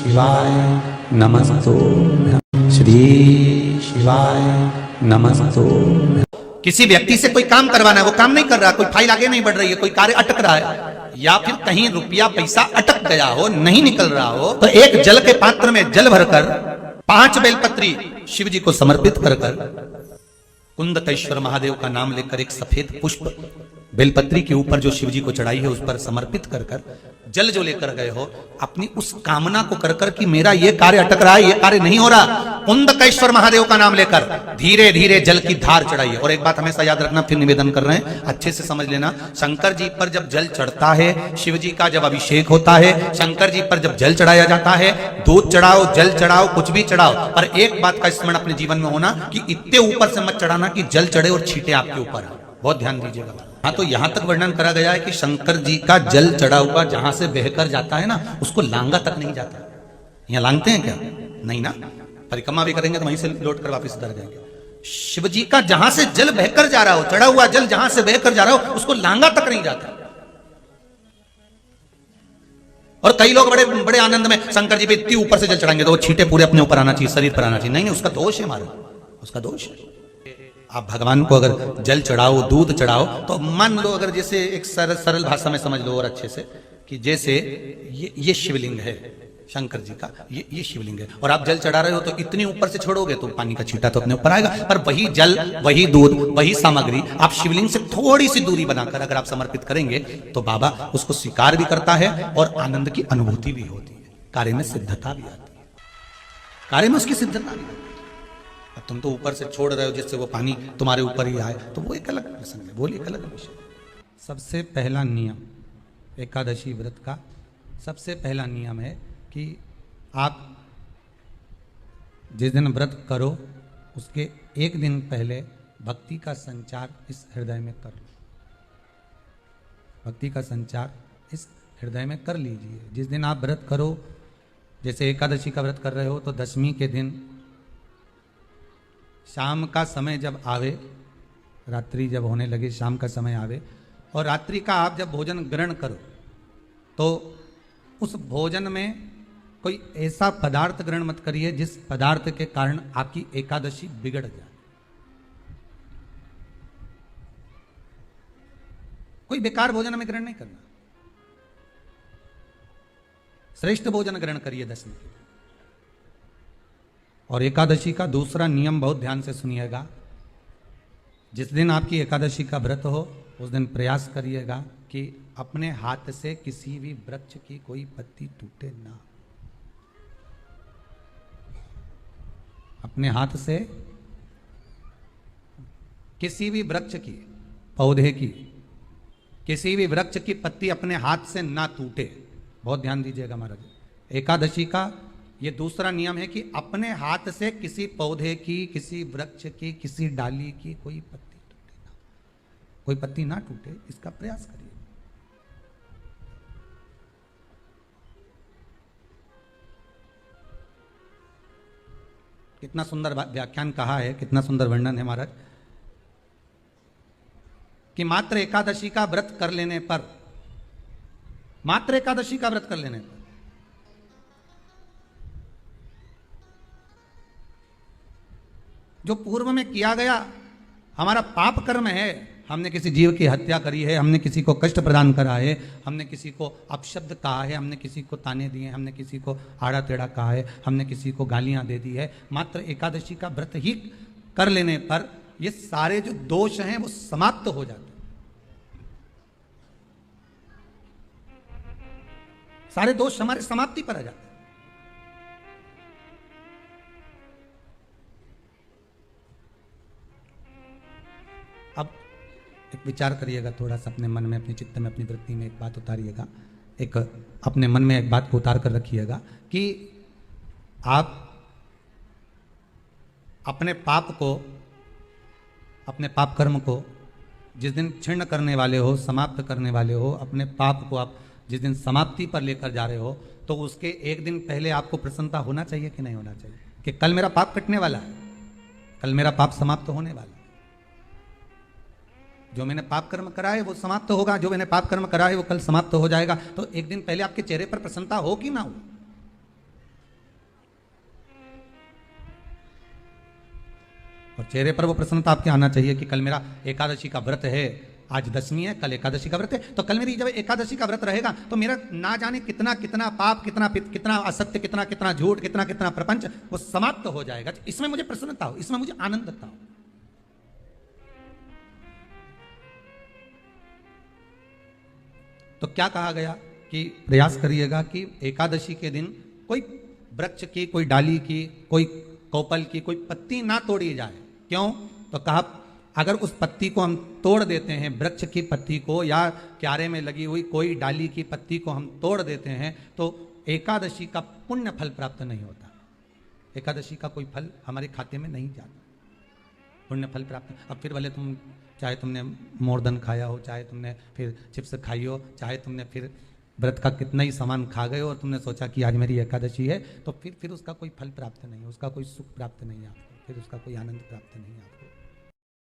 शिवाय नमस्तो श्री शिवाय नमस्तो। किसी व्यक्ति से कोई काम करवाना है, वो काम नहीं कर रहा, कोई फाइल आगे नहीं बढ़ रही है, कोई कार्य अटक रहा है, या फिर कहीं रुपया पैसा अटक गया हो, नहीं निकल रहा हो, तो एक जल के पात्र में जल भरकर 5 बेलपत्री शिव जी को समर्पित कर कुंदकेश्वर महादेव का नाम लेकर एक सफेद पुष्प बेलपत्री के ऊपर जो शिव जी को चढ़ाई है उस पर समर्पित कर जल जो लेकर गए हो, अपनी उस कामना को कर कि मेरा ये कार्य अटक रहा है, ये कार्य नहीं हो रहा, कुंदकेश्वर महादेव का नाम लेकर धीरे धीरे जल की धार चढ़ाइए। और एक बात हमेशा याद रखना, फिर निवेदन कर रहे हैं, अच्छे से समझ लेना, शंकर जी पर जब जल चढ़ता है, शिव जी का जब अभिषेक होता है, शंकर जी पर जब जल चढ़ाया जाता है, दूध चढ़ाओ, जल चढ़ाओ, कुछ भी चढ़ाओ, पर एक बात का स्मरण अपने जीवन में होना कि इतने ऊपर से मत चढ़ाना कि जल चढ़े और छींटे आपके ऊपर। बहुत ध्यान दीजिएगा। हाँ, तो यहां तक वर्णन करा गया है कि शंकर जी का जल चढ़ा हुआ जहां से बहकर जाता है ना, उसको लांगा तक नहीं जाता। यहाँ लांगते हैं क्या? नहीं ना, परिक्रमा भी करेंगे तो वहीं से लौट कर वापस उतर जाएंगे। शिव जी का जहां से जल बहकर जा रहा हो, चढ़ा हुआ जल जहां से बहकर जा रहा हो, उसको लांगा तक नहीं जाता। और कई लोग बड़े बड़े आनंद में शंकर जी पे इतनी ऊपर से जल चढ़ाएंगे तो वो छींटे पूरे अपने ऊपर आना चाहिए, शरीर पर आना चाहिए। नहीं, उसका दोष है हमारा, उसका दोष है। आप भगवान को अगर जल चढ़ाओ, दूध चढ़ाओ, तो मान लो अगर जैसे एक सरल भाषा में समझ लो और अच्छे से कि जैसे ये शिवलिंग है शंकर जी का, ये शिवलिंग है, और आप जल चढ़ा रहे हो तो इतनी ऊपर से छोड़ोगे तो पानी का छींटा तो अपने ऊपर आएगा, पर वही जल, वही दूध, वही सामग्री आप शिवलिंग से थोड़ी सी दूरी बनाकर अगर आप समर्पित करेंगे तो बाबा उसको स्वीकार भी करता है और आनंद की अनुभूति भी होती है, कार्य में सिद्धता भी आती है, कार्य में उसकी सिद्धता भी आती है। तुम तो ऊपर से छोड़ रहे हो जिससे वो पानी तुम्हारे ऊपर ही आए, तो वो एक अलग प्रसंग है, वो एक अलग विषय। सबसे पहला नियम एकादशी व्रत का, सबसे पहला नियम है कि आप जिस दिन व्रत करो उसके एक दिन पहले भक्ति का संचार इस हृदय में कर लो, भक्ति का संचार इस हृदय में कर लीजिए। जिस दिन आप व्रत करो, जैसे एकादशी का व्रत कर रहे हो तो दशमी के दिन शाम का समय जब आवे, रात्रि जब होने लगे, शाम का समय आवे और रात्रि का आप जब भोजन ग्रहण करो तो उस भोजन में कोई ऐसा पदार्थ ग्रहण मत करिए जिस पदार्थ के कारण आपकी एकादशी बिगड़ जाए। कोई बेकार भोजन हमें ग्रहण नहीं करना, श्रेष्ठ भोजन ग्रहण करिए दशमी के। और एकादशी का दूसरा नियम बहुत ध्यान से सुनिएगा, जिस दिन आपकी एकादशी का व्रत हो उस दिन प्रयास करिएगा कि अपने हाथ से किसी भी वृक्ष की कोई पत्ती टूटे ना, अपने हाथ से किसी भी वृक्ष की, पौधे की, किसी भी वृक्ष की पत्ती अपने हाथ से ना टूटे। बहुत ध्यान दीजिएगा महाराज। एकादशी का ये दूसरा नियम है कि अपने हाथ से किसी पौधे की, किसी वृक्ष की, किसी डाली की कोई पत्ती टूटे ना, कोई पत्ती ना टूटे, इसका प्रयास करिए। कितना सुंदर व्याख्यान कहा है, कितना सुंदर वर्णन है महाराज कि मात्र एकादशी का व्रत कर लेने पर, मात्र एकादशी का व्रत कर लेने पर जो पूर्व में किया गया हमारा पाप कर्म है, हमने किसी जीव की हत्या करी है, हमने किसी को कष्ट प्रदान करा है, हमने किसी को अपशब्द कहा है, हमने किसी को ताने दिए, हमने किसी को आड़ा टेढ़ा कहा है, हमने किसी को गालियां दे दी है, मात्र एकादशी का व्रत ही कर लेने पर ये सारे जो दोष हैं वो समाप्त हो जाते हैं, सारे दोष हमारे समाप्ति पर आ जाते हैं। अब एक विचार करिएगा थोड़ा सा अपने मन में, अपने चित्त में, अपनी वृत्ति में एक बात उतारिएगा, एक अपने मन में एक बात को उतार कर रखिएगा कि आप अपने पाप को, अपने पाप कर्म को जिस दिन क्षीण करने वाले हो, समाप्त करने वाले हो, अपने पाप को आप जिस दिन समाप्ति पर लेकर जा रहे हो, तो उसके एक दिन पहले आपको प्रसन्नता होना चाहिए कि नहीं होना चाहिए कि कल मेरा पाप कटने वाला है, कल मेरा पाप समाप्त होने वाला है। जो मैंने पाप कर्म करा है वो समाप्त होगा, जो मैंने पाप कर्म करा है वो कल समाप्त हो जाएगा। तो एक दिन पहले आपके चेहरे पर प्रसन्नता हो कि ना हो? और चेहरे पर वो प्रसन्नता आपके आना चाहिए कि कल मेरा एकादशी का व्रत है, आज दशमी है, कल एकादशी का व्रत है, तो कल मेरी जब एकादशी का व्रत रहेगा तो मेरा ना जाने कितना कितना पाप, कितना कितना असत्य, कितना कितना झूठ, कितना कितना प्रपंच वो समाप्त हो जाएगा। इसमें मुझे प्रसन्नता हो, इसमें मुझे आनंदता हो। तो क्या कहा गया कि प्रयास करिएगा कि एकादशी के दिन कोई वृक्ष की, कोई डाली की, कोई कोपल की कोई पत्ती ना तोड़ी जाए। क्यों? तो कहा अगर उस पत्ती को हम तोड़ देते हैं, वृक्ष की पत्ती को या क्यारे में लगी हुई कोई डाली की पत्ती को हम तोड़ देते हैं तो एकादशी का पुण्य फल प्राप्त नहीं होता, एकादशी का कोई फल हमारे खाते में नहीं जाता, पुण्य फल प्राप्त। अब फिर भले तुम चाहे तुमने मोरदन खाया हो, चाहे तुमने फिर चिप्स खाई हो, चाहे तुमने फिर व्रत का कितना ही सामान खा गए और तुमने सोचा कि आज मेरी एकादशी है, तो फिर उसका कोई फल प्राप्त नहीं है, उसका कोई सुख प्राप्त नहीं है आपको, फिर उसका कोई आनंद प्राप्त नहीं है आपको।